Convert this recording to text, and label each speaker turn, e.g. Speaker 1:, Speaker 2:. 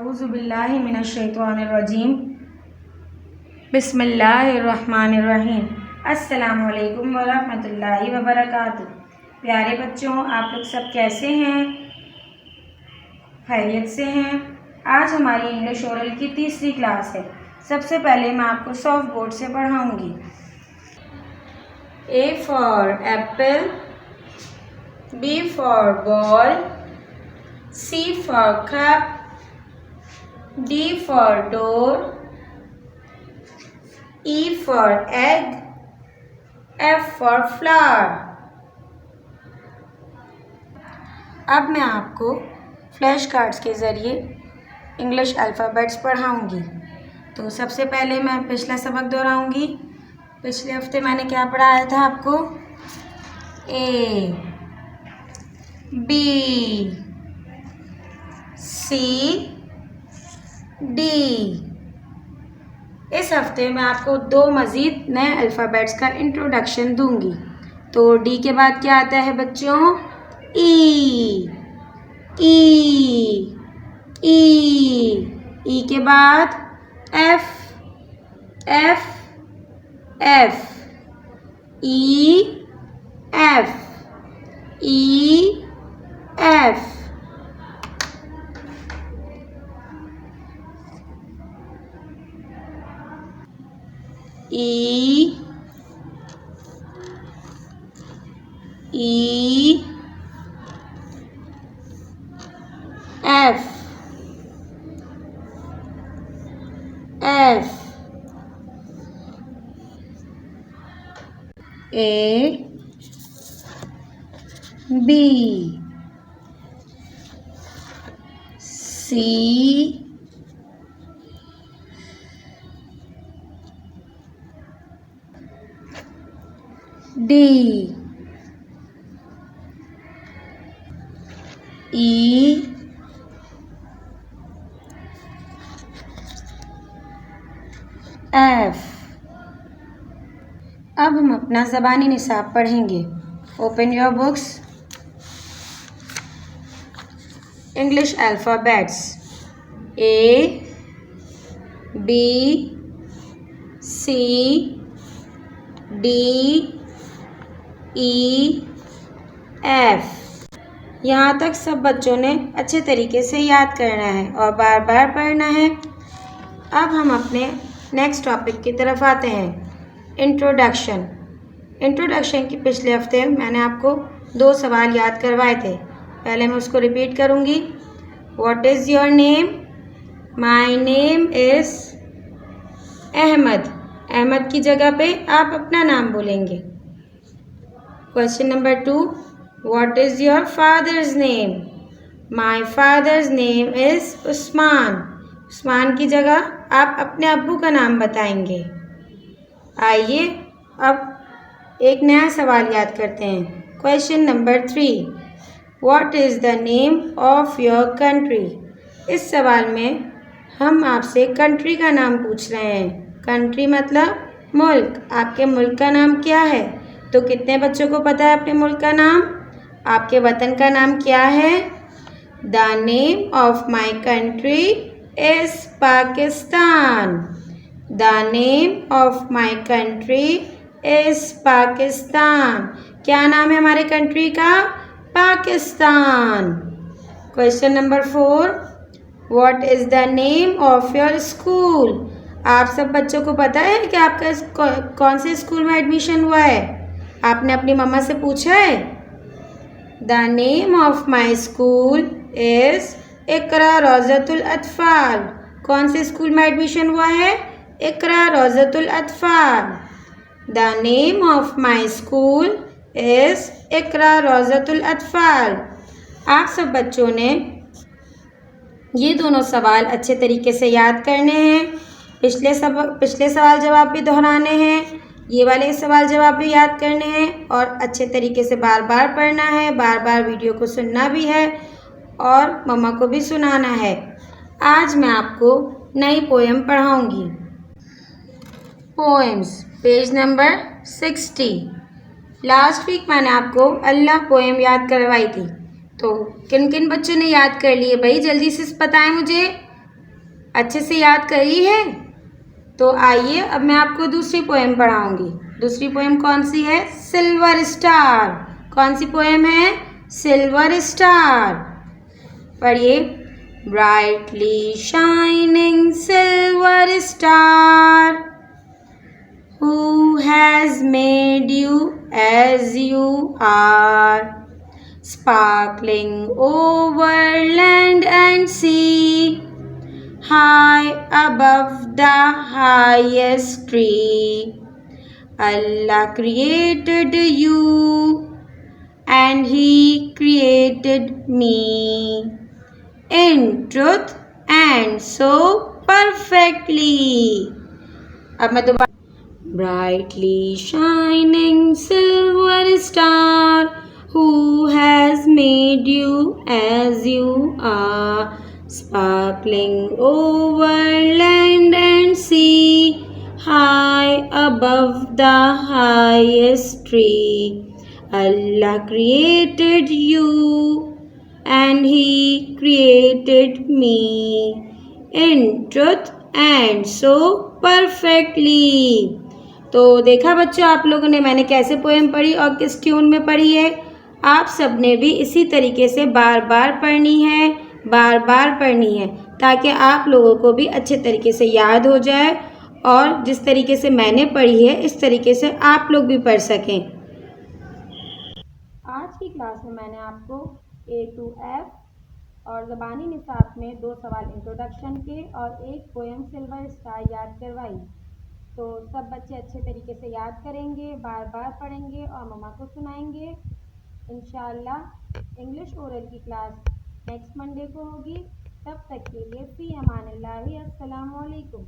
Speaker 1: औज़ुबिल्लाहि मिनश्शैतानिर्रजीम बिस्मिल्लाहिर्रहमानिर्रहीम। अस्सलामु अलैकुम वरहमतुल्लाहि वबरकातुह। प्यारे बच्चों, आप लोग सब कैसे हैं? खैरियत से हैं? आज हमारी इंग्लिश ओरल की तीसरी क्लास है। सबसे पहले मैं आपको सॉफ्ट बोर्ड से पढ़ाऊंगी। A for apple, B for ball, C for cup, D for door, E for egg, F for flower। अब मैं आपको फ्लैश कार्ड्स के ज़रिए इंग्लिश अल्फ़ाबेट्स पढ़ाऊंगी। तो सबसे पहले मैं पिछला सबक दोहराऊंगी। पिछले हफ्ते मैंने क्या पढ़ाया था आपको? A, B, C, D। इस हफ्ते मैं आपको दो मज़ीद नए अल्फ़ाबेट्स का इंट्रोडक्शन दूंगी। तो D के बाद क्या आता है बच्चों? E, E, E, E के बाद F, F, F, E, F, E, F। E, E, F, F, A, B, C, D, E, F। अब हम अपना ज़बानी निसाब पढ़ेंगे। Open your books. English alphabets A, B, C, D, E, F। यहाँ तक सब बच्चों ने अच्छे तरीके से याद करना है और बार बार पढ़ना है। अब हम अपने नेक्स्ट टॉपिक की तरफ आते हैं, इंट्रोडक्शन। इंट्रोडक्शन की पिछले हफ्ते मैंने आपको दो सवाल याद करवाए थे। पहले मैं उसको रिपीट करूँगी। What is your name? My name is Ahmed. Ahmed की जगह पे आप अपना नाम बोलेंगे। Question number 2, what is your father's name? My father's name is Usman. Usman की जगह आप अपने अब्बू का नाम बताएंगे। आइए अब एक नया सवाल याद करते हैं। Question number 3, what is the name of your country? इस सवाल में हम आपसे कंट्री का नाम पूछ रहे हैं। कंट्री मतलब मुल्क। आपके मुल्क का नाम क्या है? तो कितने बच्चों को पता है अपने मुल्क का नाम? आपके वतन का नाम क्या है? The name of my country is Pakistan. The name of my country is Pakistan. क्या नाम है हमारे कंट्री का? Pakistan. Question number 4, what is the name of your school? आप सब बच्चों को पता है कि आपका कौन से स्कूल में एडमिशन हुआ है? आपने अपनी मम्मा से पूछा है? The name of my school is Iqra Rozatul Atfal. कौन से स्कूल में एडमिशन हुआ है? Iqra Rozatul Atfal. The name of my school is Iqra Rozatul Atfal. आप सब बच्चों ने ये दोनों सवाल अच्छे तरीके से याद करने हैं। पिछले सवाल जवाब भी दोहराने हैं। ये वाले सवाल जवाब भी याद करने हैं और अच्छे तरीके से बार बार पढ़ना है। बार बार वीडियो को सुनना भी है और मम्मा को भी सुनाना है। आज मैं आपको नई पोएम पढ़ाऊँगी। Poems, page number 60। Last week मैंने आपको अल्लाह पोएम याद करवाई थी। तो किन किन बच्चों ने याद कर लिए भाई? जल्दी से बताएं मुझे। अच्छे से याद करी है? तो आइए अब मैं आपको दूसरी पोएम पढ़ाऊंगी। दूसरी पोएम कौन सी है? Silver star. कौन सी पोएम है? Silver star. पढ़िए। Brightly shining silver star, who has made you as you are, sparkling over land and sea, high above the highest tree. Allah created you and He created me in truth and so perfectly. अब मैं दोबारा brightly shining silver star, who has made you as you are, sparkling over land and sea, high above the highest tree. Allah created you and He created me in truth and so perfectly. तो देखा बच्चों आप लोगों ने मैंने कैसे poem पढ़ी और किस ट्यून में पढ़ी है। आप सब ने भी इसी तरीके से बार बार पढ़नी है, बार बार पढ़नी है, ताकि आप लोगों को भी अच्छे तरीके से याद हो जाए और जिस तरीके से मैंने पढ़ी है इस तरीके से आप लोग भी पढ़ सकें। आज की क्लास में मैंने आपको A to F और ज़बानी निसाब में 2 सवाल इंट्रोडक्शन के और एक पोएम सिल्वर स्टार याद करवाई। तो सब बच्चे अच्छे तरीके से याद करेंगे, बार बार पढ़ेंगे और मम्मा को सुनाएंगे। इंशाअल्लाह इंग्लिश ओरल की क्लास नेक्स्ट मंडे को होगी। तब तक के लिए फ़ी अमानिल्लाहि, अस्सलामु अलैकुम।